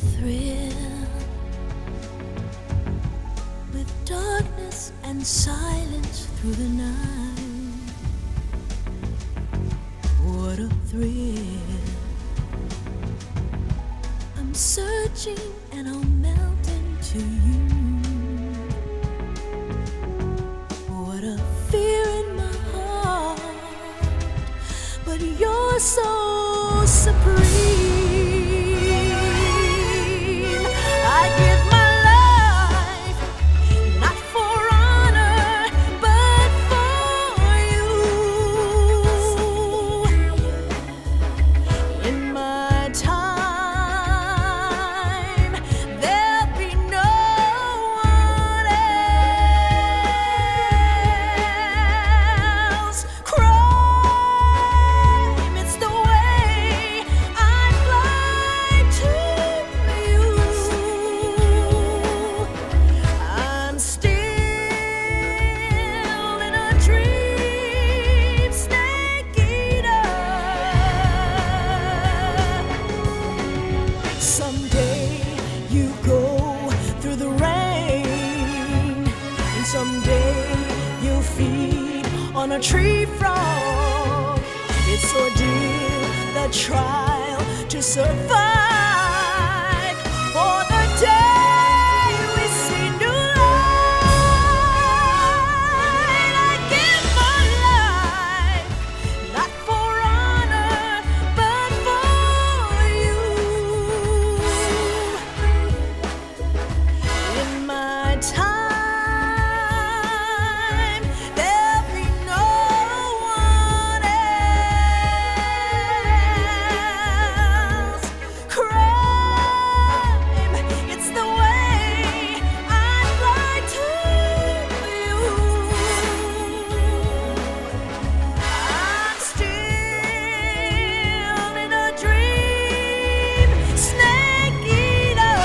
thrill with darkness and silence through the night. What a thrill. I'm searching and I'll melt into you. What a fear in my heart, but you're so supreme. I give my life, not for honor, but for you. In my time, there'll be no one else. Crime, it's the way I fly to you. I'm still in a dream, snake eater. Someday you go through the rain, and someday you'll feed on a tree frog. It's ordeal, the trial to survive for the day we see new light. I give my life, not for honor, but for you. In my time, there'll be no one else. Crime, it's the way I fly to you. I'm still in a dream, snake eater.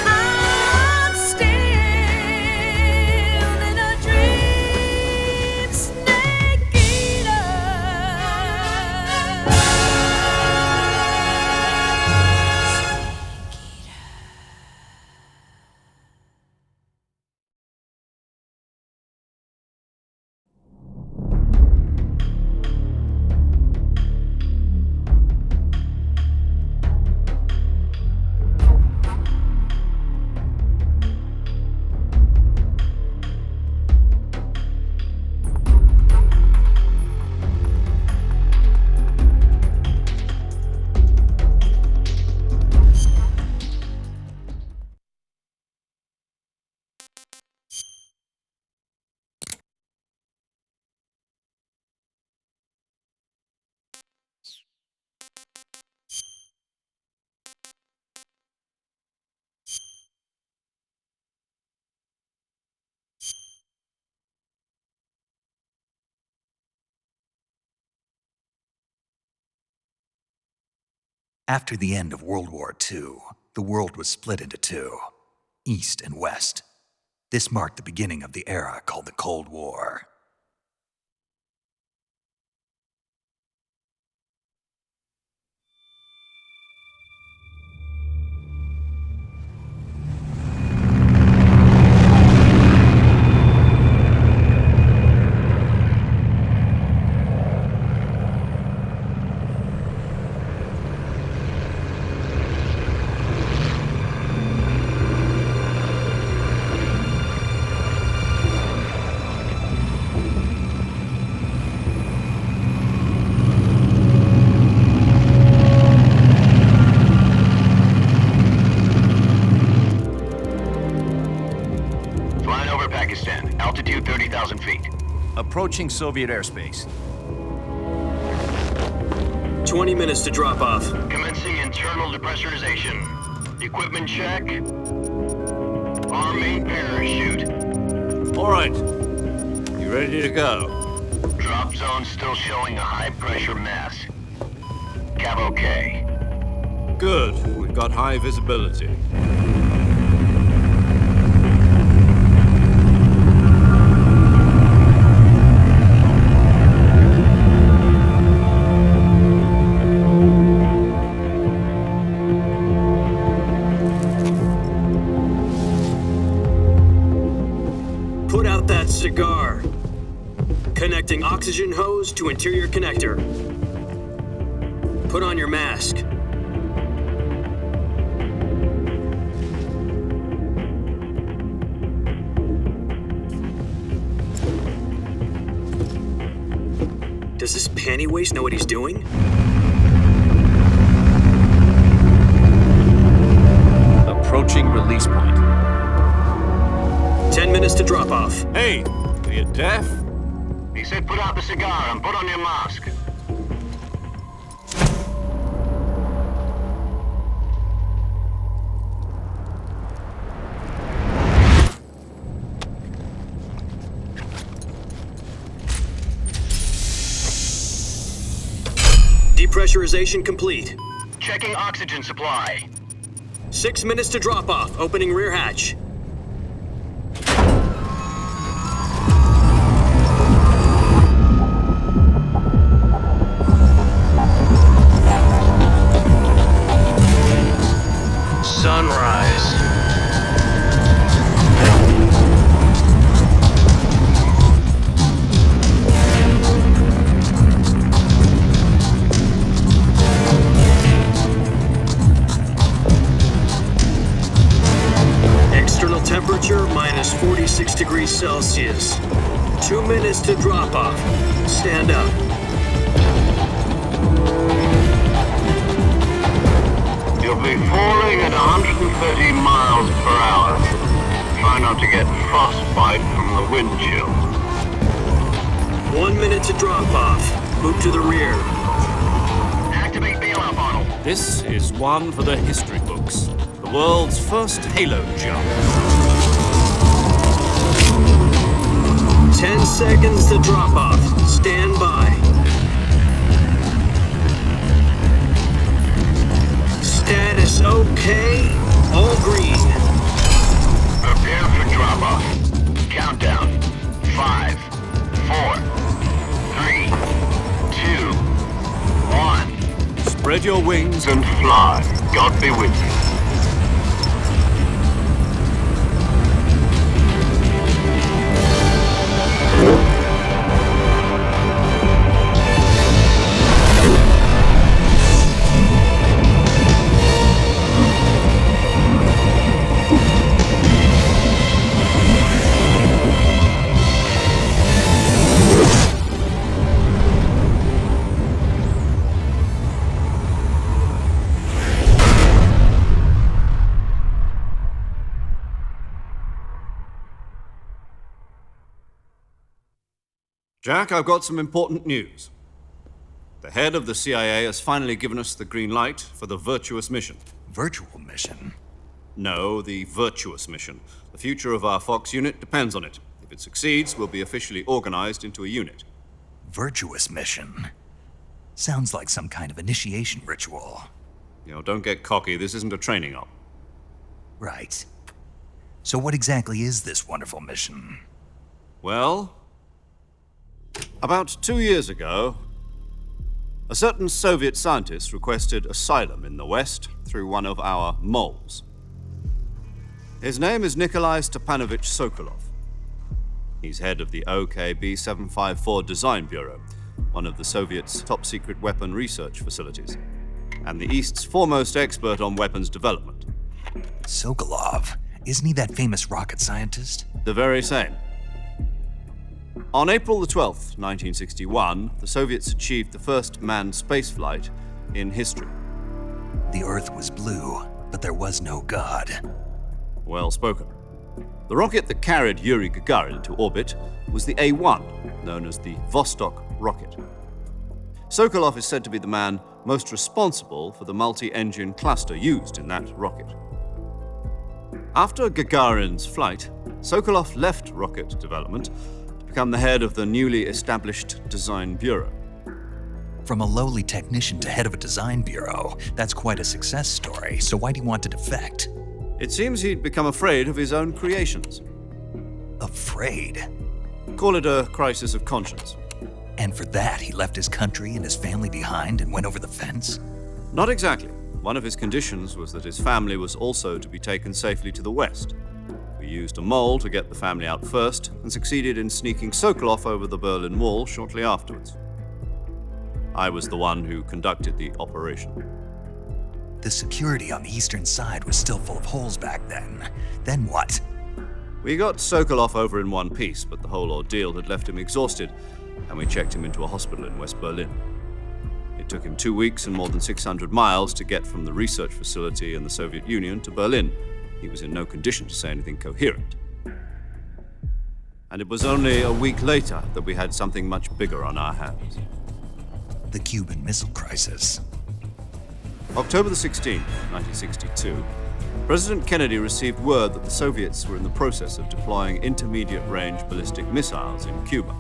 I'm still in a dream, snake eater. After the end of World War II, the world was split into two, East and West. This marked the beginning of the era called the Cold War. Flying over Pakistan, altitude 30,000 feet. Approaching Soviet airspace. 20 minutes to drop off. Commencing internal depressurization. Equipment check. Arm main parachute. All right. You ready to go? Drop zone still showing a high pressure mass. Cav okay. Good. We've got high visibility. out that cigar. Connecting oxygen hose to interior connector. Put on your mask. Does this panty waste know what he's doing? Approaching release point. 10 minutes to drop off. Hey, are you deaf? He said put out the cigar and put on your mask. Depressurization complete. Checking oxygen supply. 6 minutes to drop off. Opening rear hatch. Sunrise. External temperature minus 46 degrees Celsius. 2 minutes to drop off. Stand up. You'll be falling at 130 miles per hour. Try not to get frostbite from the wind chill. 1 minute to drop off. Move to the rear. Activate bailout bottle. This is one for the history books. The world's first halo jump. 10 seconds to drop off. Stand by. Status okay. All green. Prepare for drop-off. Countdown. 5, 4, 3, 2, 1. Spread your wings And fly. God be with you. Jack, I've got some important news. The head of the CIA has finally given us the green light for the Virtuous mission. Virtual mission? No, the Virtuous mission. The future of our Fox unit depends on it. If it succeeds, we'll be officially organized into a unit. Virtuous mission? Sounds like some kind of initiation ritual. Don't get cocky. This isn't a training op. Right. So what exactly is this wonderful mission? Well, about 2 years ago, a certain Soviet scientist requested asylum in the West through one of our moles. His name is Nikolai Stepanovich Sokolov. He's head of the OKB 754 Design Bureau, one of the Soviets' top-secret weapon research facilities, and the East's foremost expert on weapons development. Sokolov? Isn't he that famous rocket scientist? The very same. On April the 12th, 1961, the Soviets achieved the first manned spaceflight in history. The Earth was blue, but there was no God. Well spoken. The rocket that carried Yuri Gagarin to orbit was the A-1, known as the Vostok rocket. Sokolov is said to be the man most responsible for the multi-engine cluster used in that rocket. After Gagarin's flight, Sokolov left rocket development to become the head of the newly established Design Bureau. From a lowly technician to head of a design bureau, that's quite a success story, so why'd he want to defect? It seems he'd become afraid of his own creations. Afraid? Call it a crisis of conscience. And for that, he left his country and his family behind and went over the fence? Not exactly. One of his conditions was that his family was also to be taken safely to the West. We used a mole to get the family out first and succeeded in sneaking Sokolov over the Berlin Wall shortly afterwards. I was the one who conducted the operation. The security on the eastern side was still full of holes back then. Then what? We got Sokolov over in one piece, but the whole ordeal had left him exhausted, and we checked him into a hospital in West Berlin. It took him 2 weeks and more than 600 miles to get from the research facility in the Soviet Union to Berlin. He was in no condition to say anything coherent. And it was only a week later that we had something much bigger on our hands. The Cuban Missile Crisis. October the 16th, 1962, President Kennedy received word that the Soviets were in the process of deploying intermediate-range ballistic missiles in Cuba.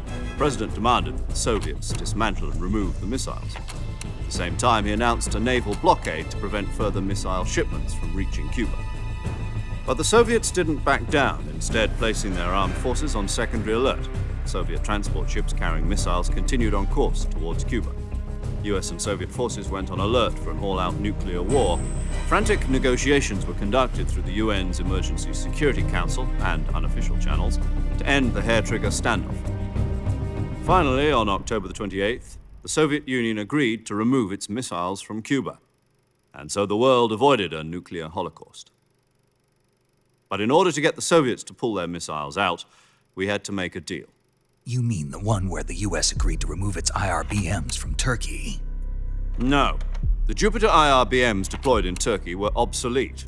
The President demanded that the Soviets dismantle and remove the missiles. At the same time, he announced a naval blockade to prevent further missile shipments from reaching Cuba. But the Soviets didn't back down, instead placing their armed forces on secondary alert. Soviet transport ships carrying missiles continued on course towards Cuba. US and Soviet forces went on alert for an all-out nuclear war. Frantic negotiations were conducted through the UN's Emergency Security Council and unofficial channels to end the hair-trigger standoff. Finally, on October the 28th, the Soviet Union agreed to remove its missiles from Cuba, and so the world avoided a nuclear holocaust. But in order to get the Soviets to pull their missiles out, we had to make a deal. You mean the one where the US agreed to remove its IRBMs from Turkey? No. The Jupiter IRBMs deployed in Turkey were obsolete,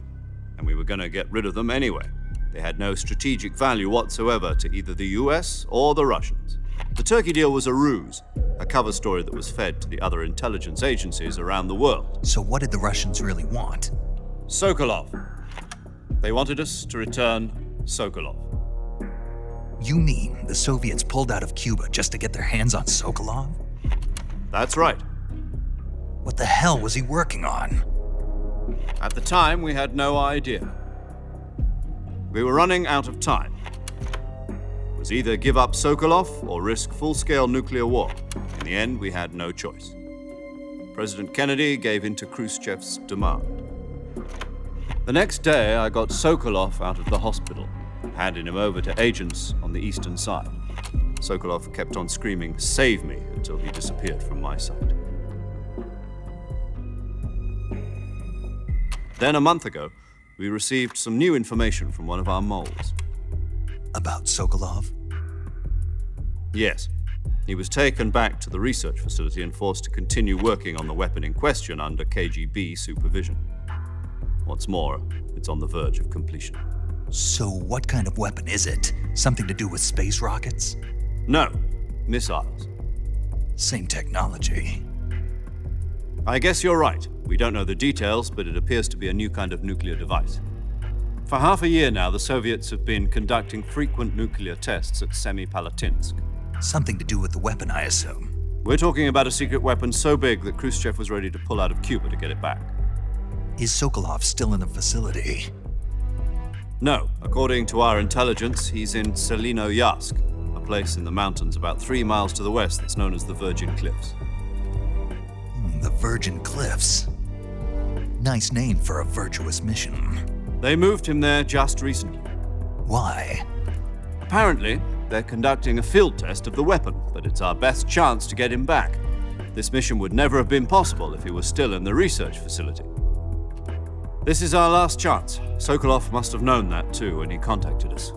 and we were going to get rid of them anyway. They had no strategic value whatsoever to either the US or the Russians. The Turkey deal was a ruse, a cover story that was fed to the other intelligence agencies around the world. So what did the Russians really want? Sokolov. They wanted us to return Sokolov. You mean the Soviets pulled out of Cuba just to get their hands on Sokolov? That's right. What the hell was he working on? At the time, we had no idea. We were running out of time. It was either give up Sokolov or risk full-scale nuclear war. In the end, we had no choice. President Kennedy gave in to Khrushchev's demand. The next day, I got Sokolov out of the hospital, handing him over to agents on the eastern side. Sokolov kept on screaming, "Save me," until he disappeared from my sight. Then a month ago, we received some new information from one of our moles. About Sokolov? Yes. He was taken back to the research facility and forced to continue working on the weapon in question under KGB supervision. What's more, it's on the verge of completion. So what kind of weapon is it? Something to do with space rockets? No, missiles. Same technology. I guess you're right. We don't know the details, but it appears to be a new kind of nuclear device. For half a year now, the Soviets have been conducting frequent nuclear tests at Semipalatinsk. Something to do with the weapon, I assume. We're talking about a secret weapon so big that Khrushchev was ready to pull out of Cuba to get it back. Is Sokolov still in the facility? No. According to our intelligence, he's in Selinoyarsk, a place in the mountains about 3 miles to the west that's known as the Virgin Cliffs. The Virgin Cliffs. Nice name for a virtuous mission. They moved him there just recently. Why? Apparently, they're conducting a field test of the weapon, but it's our best chance to get him back. This mission would never have been possible if he was still in the research facility. This is our last chance. Sokolov must have known that too when he contacted us.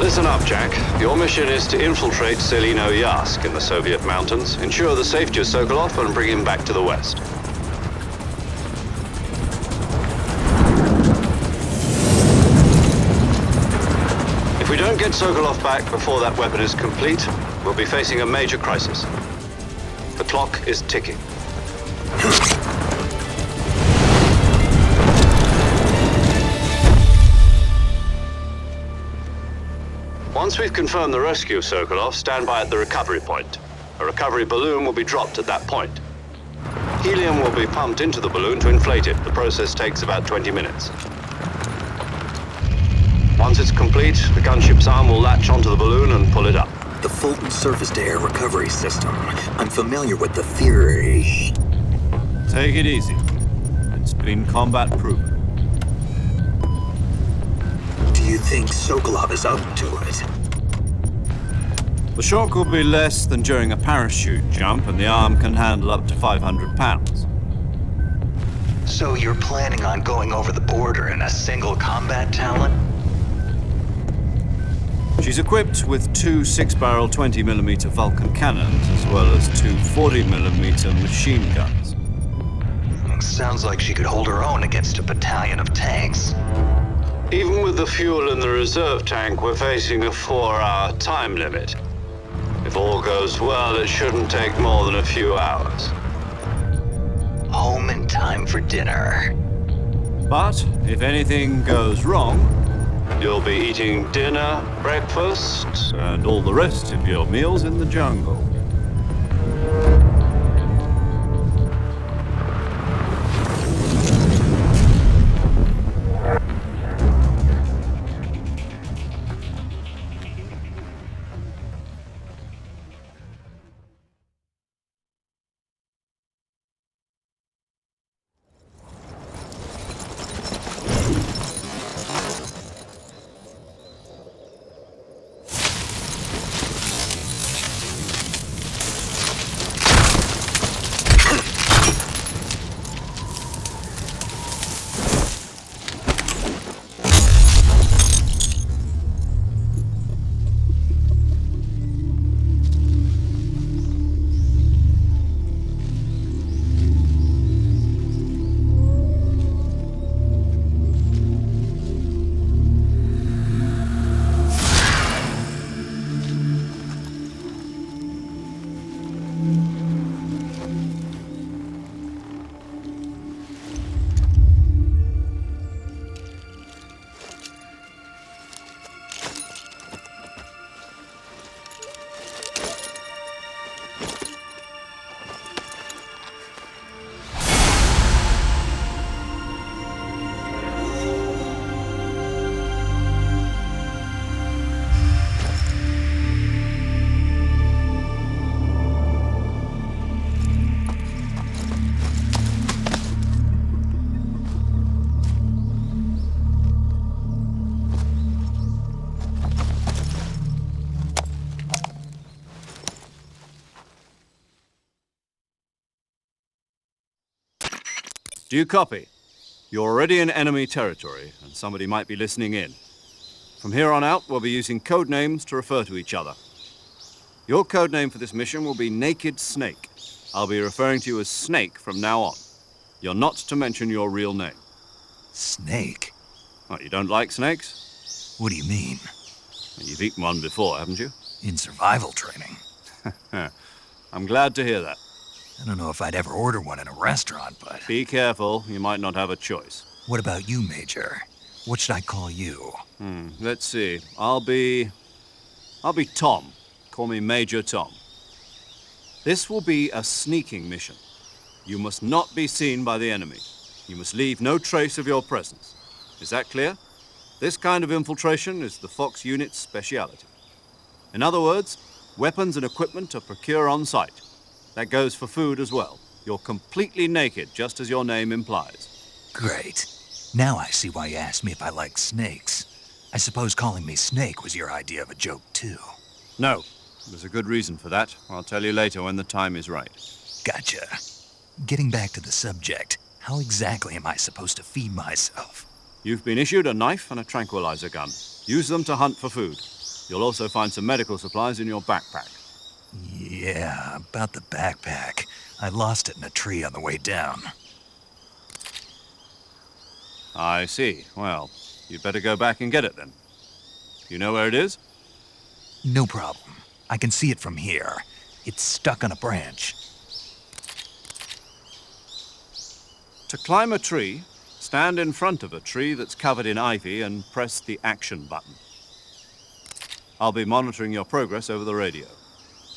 Listen up, Jack. Your mission is to infiltrate Selinoyarsk in the Soviet mountains, ensure the safety of Sokolov, and bring him back to the West. If we don't get Sokolov back before that weapon is complete, we'll be facing a major crisis. The clock is ticking. Once we've confirmed the rescue, Sokolov, stand by at the recovery point. A recovery balloon will be dropped at that point. Helium will be pumped into the balloon to inflate it. The process takes about 20 minutes. Once it's complete, the gunship's arm will latch onto the balloon and pull it up. The Fulton surface-to-air recovery system. I'm familiar with the theory. Take it easy. It's been combat-proven. Do you think Sokolov is up to it? The shock will be less than during a parachute jump, and the arm can handle up to 500 pounds. So you're planning on going over the border in a single combat talent? She's equipped with two 6-barrel 20mm Vulcan cannons, as well as two 40mm machine guns. Sounds like she could hold her own against a battalion of tanks. Even with the fuel in the reserve tank, we're facing a 4-hour time limit. If all goes well, it shouldn't take more than a few hours. Home in time for dinner. But if anything goes wrong, you'll be eating dinner, breakfast, and all the rest of your meals in the jungle. Do you copy? You're already in enemy territory, and somebody might be listening in. From here on out, we'll be using code names to refer to each other. Your code name for this mission will be Naked Snake. I'll be referring to you as Snake from now on. You're not to mention your real name. Snake? What, you don't like snakes? What do you mean? You've eaten one before, haven't you? In survival training. I'm glad to hear that. I don't know if I'd ever order one in a restaurant, but... Be careful, you might not have a choice. What about you, Major? What should I call you? Let's see. I'll be Tom. Call me Major Tom. This will be a sneaking mission. You must not be seen by the enemy. You must leave no trace of your presence. Is that clear? This kind of infiltration is the Fox unit's speciality. In other words, weapons and equipment are procured on site. That goes for food as well. You're completely naked, just as your name implies. Great. Now I see why you asked me if I like snakes. I suppose calling me Snake was your idea of a joke, too. No, there's a good reason for that. I'll tell you later when the time is right. Gotcha. Getting back to the subject, how exactly am I supposed to feed myself? You've been issued a knife and a tranquilizer gun. Use them to hunt for food. You'll also find some medical supplies in your backpack. Yeah, about the backpack. I lost it in a tree on the way down. I see. Well, you'd better go back and get it then. You know where it is? No problem. I can see it from here. It's stuck on a branch. To climb a tree, stand in front of a tree that's covered in ivy and press the action button. I'll be monitoring your progress over the radio.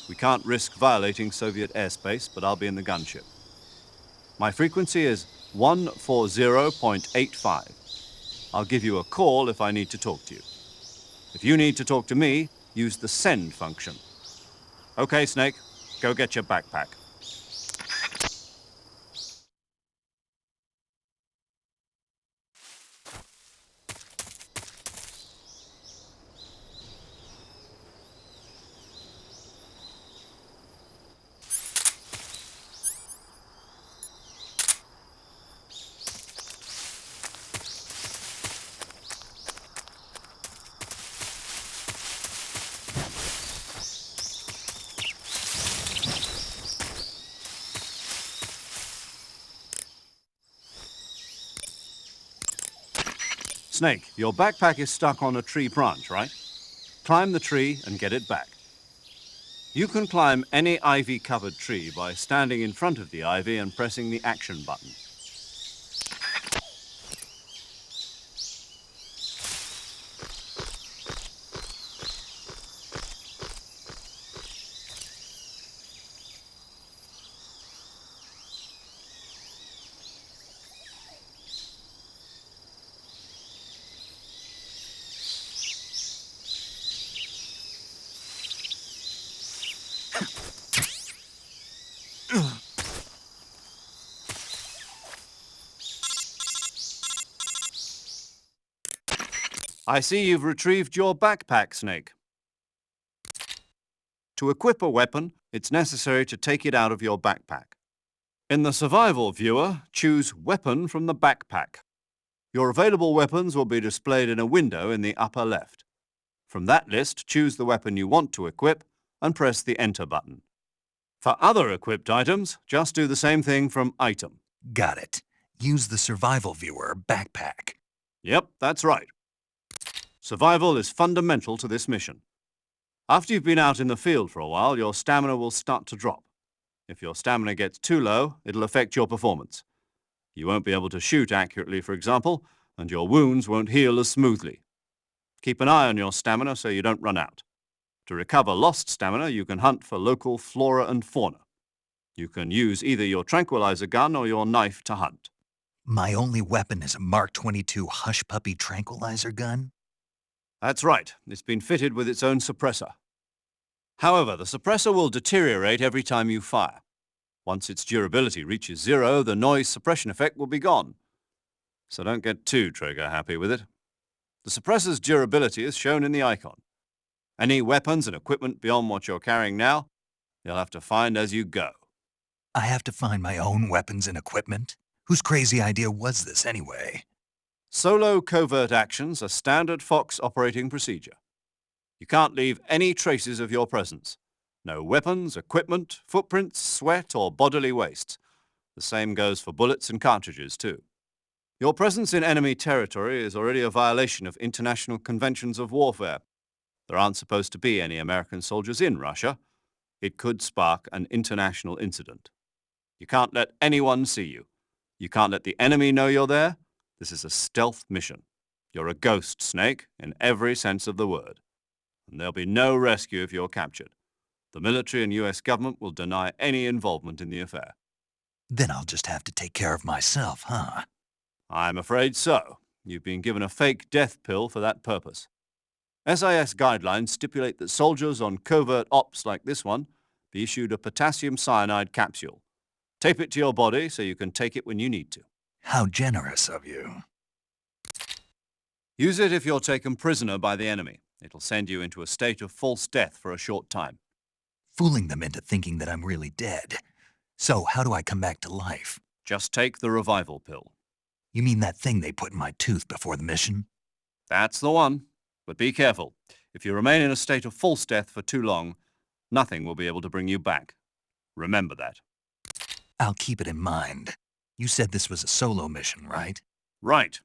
We can't risk violating Soviet airspace, but I'll be in the gunship. My frequency is 140.85. I'll give you a call if I need to talk to you. If you need to talk to me, use the send function. Okay, Snake, go get your backpack. Snake, your backpack is stuck on a tree branch, right? Climb the tree and get it back. You can climb any ivy-covered tree by standing in front of the ivy and pressing the action button. I see you've retrieved your backpack, Snake. To equip a weapon, it's necessary to take it out of your backpack. In the survival viewer, choose Weapon from the backpack. Your available weapons will be displayed in a window in the upper left. From that list, choose the weapon you want to equip and press the Enter button. For other equipped items, just do the same thing from Item. Got it. Use the survival viewer backpack. Yep, that's right. Survival is fundamental to this mission. After you've been out in the field for a while, your stamina will start to drop. If your stamina gets too low, it'll affect your performance. You won't be able to shoot accurately, for example, and your wounds won't heal as smoothly. Keep an eye on your stamina so you don't run out. To recover lost stamina, you can hunt for local flora and fauna. You can use either your tranquilizer gun or your knife to hunt. My only weapon is a Mark 22 Hush Puppy tranquilizer gun? That's right. It's been fitted with its own suppressor. However, the suppressor will deteriorate every time you fire. Once its durability reaches 0, the noise suppression effect will be gone. So don't get too trigger-happy with it. The suppressor's durability is shown in the icon. Any weapons and equipment beyond what you're carrying now, you'll have to find as you go. I have to find my own weapons and equipment? Whose crazy idea was this anyway? Solo covert actions are standard Fox operating procedure. You can't leave any traces of your presence. No weapons, equipment, footprints, sweat, or bodily waste. The same goes for bullets and cartridges, too. Your presence in enemy territory is already a violation of international conventions of warfare. There aren't supposed to be any American soldiers in Russia. It could spark an international incident. You can't let anyone see you. You can't let the enemy know you're there. This is a stealth mission. You're a ghost, Snake, in every sense of the word. And there'll be no rescue if you're captured. The military and US government will deny any involvement in the affair. Then I'll just have to take care of myself, huh? I'm afraid so. You've been given a fake death pill for that purpose. SIS guidelines stipulate that soldiers on covert ops like this one be issued a potassium cyanide capsule. Tape it to your body so you can take it when you need to. How generous of you. Use it if you're taken prisoner by the enemy. It'll send you into a state of false death for a short time. Fooling them into thinking that I'm really dead. So how do I come back to life? Just take the revival pill. You mean that thing they put in my tooth before the mission? That's the one. But be careful. If you remain in a state of false death for too long, nothing will be able to bring you back. Remember that. I'll keep it in mind. You said this was a solo mission, right? Right.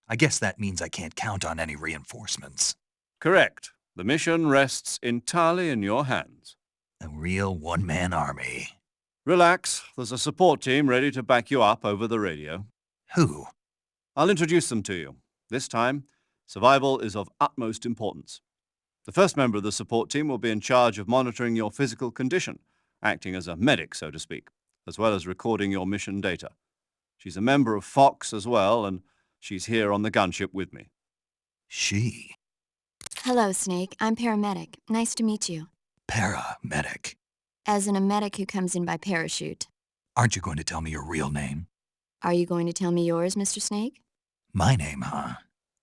I guess that means I can't count on any reinforcements. Correct. The mission rests entirely in your hands. A real one-man army. Relax. There's a support team ready to back you up over the radio. Who? I'll introduce them to you. This time, survival is of utmost importance. The first member of the support team will be in charge of monitoring your physical condition, acting as a medic, so to speak, as well as recording your mission data. She's a member of Fox as well, and she's here on the gunship with me. She? Hello, Snake. I'm paramedic. Nice to meet you. Paramedic. As in a medic who comes in by parachute. Aren't you going to tell me your real name? Are you going to tell me yours, Mr. Snake? My name, huh?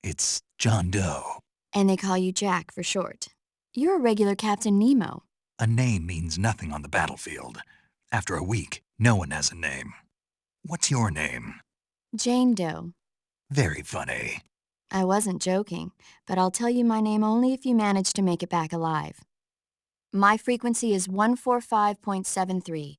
It's John Doe. And they call you Jack for short. You're a regular Captain Nemo. A name means nothing on the battlefield. After a week, no one has a name. What's your name? Jane Doe. Very funny. I wasn't joking, but I'll tell you my name only if you manage to make it back alive. My frequency is 145.73.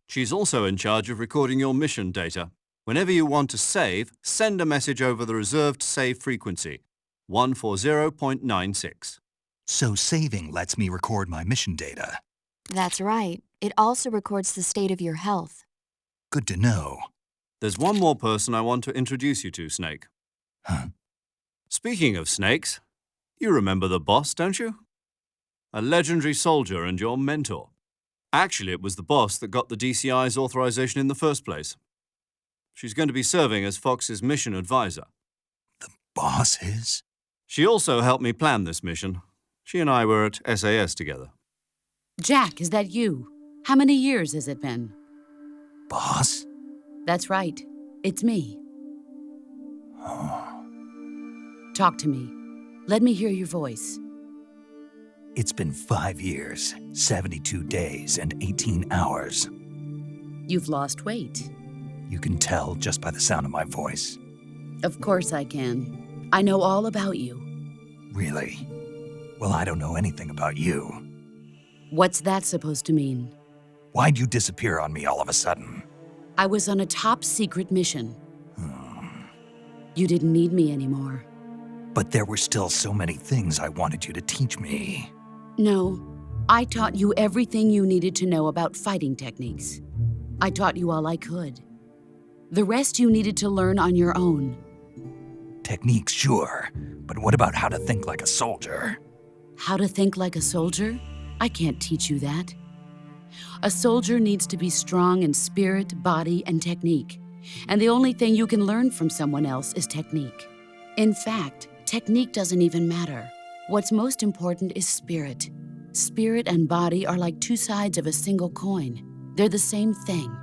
She's also in charge of recording your mission data. Whenever you want to save, send a message over the reserved save frequency, 140.96. So saving lets me record my mission data. That's right. It also records the state of your health. Good to know. There's one more person I want to introduce you to, Snake. Huh? Speaking of snakes, you remember the boss, don't you? A legendary soldier and your mentor. Actually, it was the boss that got the DCI's authorization in the first place. She's going to be serving as Fox's mission advisor. The boss is? She also helped me plan this mission. She and I were at SAS together. Jack, is that you? How many years has it been? Boss? That's right. It's me. Oh. Talk to me. Let me hear your voice. It's been 5 years, 72 days, and 18 hours. You've lost weight. You can tell just by the sound of my voice. Of course I can. I know all about you. Really? Well, I don't know anything about you. What's that supposed to mean? Why'd you disappear on me all of a sudden? I was on a top-secret mission. You didn't need me anymore. But there were still so many things I wanted you to teach me. No, I taught you everything you needed to know about fighting techniques. I taught you all I could. The rest you needed to learn on your own. Techniques, sure. But what about how to think like a soldier? How to think like a soldier? I can't teach you that. A soldier needs to be strong in spirit, body, and technique. And the only thing you can learn from someone else is technique. In fact, technique doesn't even matter. What's most important is spirit. Spirit and body are like two sides of a single coin. They're the same thing.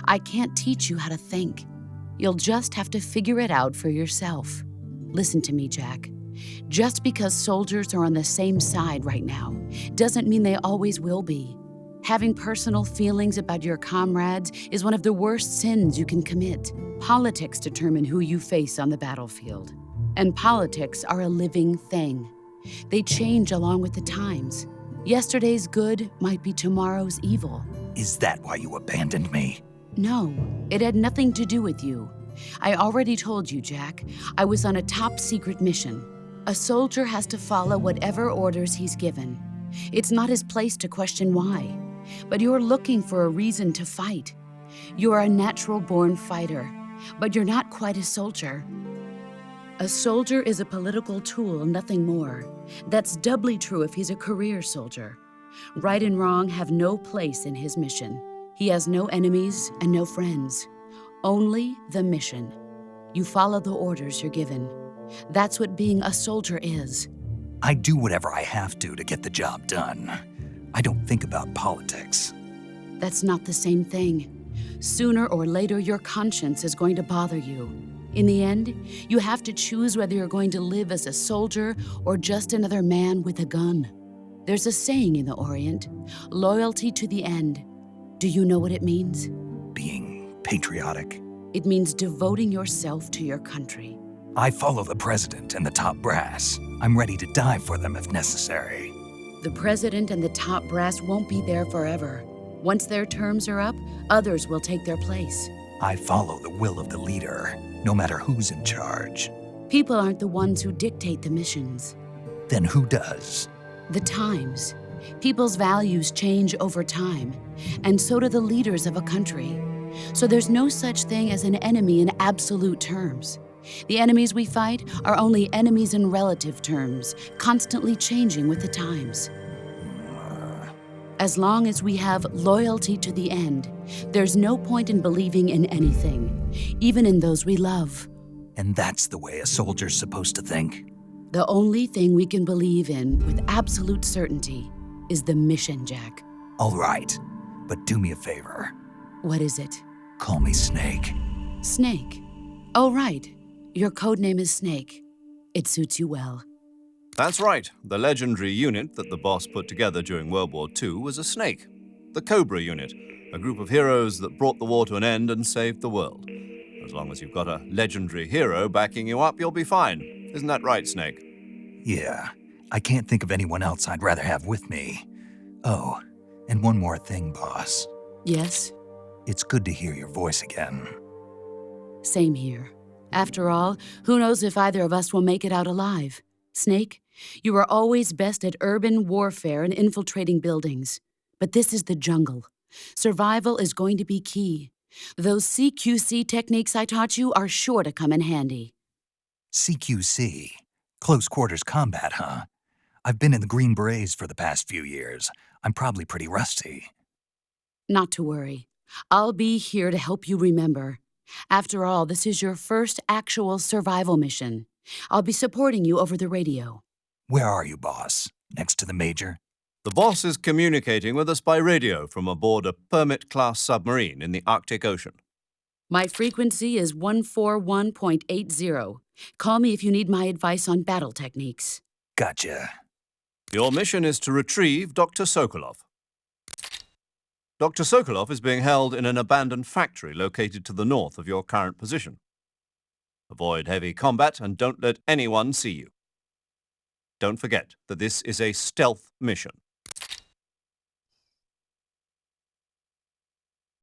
I can't teach you how to think. You'll just have to figure it out for yourself. Listen to me, Jack. Just because soldiers are on the same side right now doesn't mean they always will be. Having personal feelings about your comrades is one of the worst sins you can commit. Politics determine who you face on the battlefield. And politics are a living thing. They change along with the times. Yesterday's good might be tomorrow's evil. Is that why you abandoned me? No, it had nothing to do with you. I already told you, Jack. I was on a top-secret mission. A soldier has to follow whatever orders he's given. It's not his place to question why. But you're looking for a reason to fight. You are a natural-born fighter, but you're not quite a soldier. A soldier is a political tool, nothing more. That's doubly true if he's a career soldier. Right and wrong have no place in his mission. He has no enemies and no friends. Only the mission. You follow the orders you're given. That's what being a soldier is. I do whatever I have to get the job done. I don't think about politics. That's not the same thing. Sooner or later, your conscience is going to bother you. In the end, you have to choose whether you're going to live as a soldier or just another man with a gun. There's a saying in the Orient, loyalty to the end. Do you know what it means? Being patriotic. It means devoting yourself to your country. I follow the president and the top brass. I'm ready to die for them if necessary. The president and the top brass won't be there forever. Once their terms are up, others will take their place. I follow the will of the leader, no matter who's in charge. People aren't the ones who dictate the missions. Then who does? The times. People's values change over time, and so do the leaders of a country. So there's no such thing as an enemy in absolute terms. The enemies we fight are only enemies in relative terms, constantly changing with the times. As long as we have loyalty to the end, there's no point in believing in anything, even in those we love. And that's the way a soldier's supposed to think? The only thing we can believe in with absolute certainty is the mission, Jack. All right, but do me a favor. What is it? Call me Snake. Snake. Oh, right. Your code name is Snake. It suits you well. That's right. The legendary unit that the boss put together during World War II was a snake. The Cobra unit, a group of heroes that brought the war to an end and saved the world. As long as you've got a legendary hero backing you up, you'll be fine. Isn't that right, Snake? Yeah, I can't think of anyone else I'd rather have with me. Oh, and one more thing, boss. Yes? It's good to hear your voice again. Same here. After all, who knows if either of us will make it out alive? Snake, you are always best at urban warfare and infiltrating buildings. But this is the jungle. Survival is going to be key. Those CQC techniques I taught you are sure to come in handy. CQC? Close quarters combat, huh? I've been in the Green Berets for the past few years. I'm probably pretty rusty. Not to worry. I'll be here to help you remember. After all, this is your first actual survival mission. I'll be supporting you over the radio. Where are you, boss? Next to the Major? The boss is communicating with us by radio from aboard a Permit-class submarine in the Arctic Ocean. My frequency is 141.80. Call me if you need my advice on battle techniques. Gotcha. Your mission is to retrieve Dr. Sokolov. Dr. Sokolov is being held in an abandoned factory located to the north of your current position. Avoid heavy combat and don't let anyone see you. Don't forget that this is a stealth mission.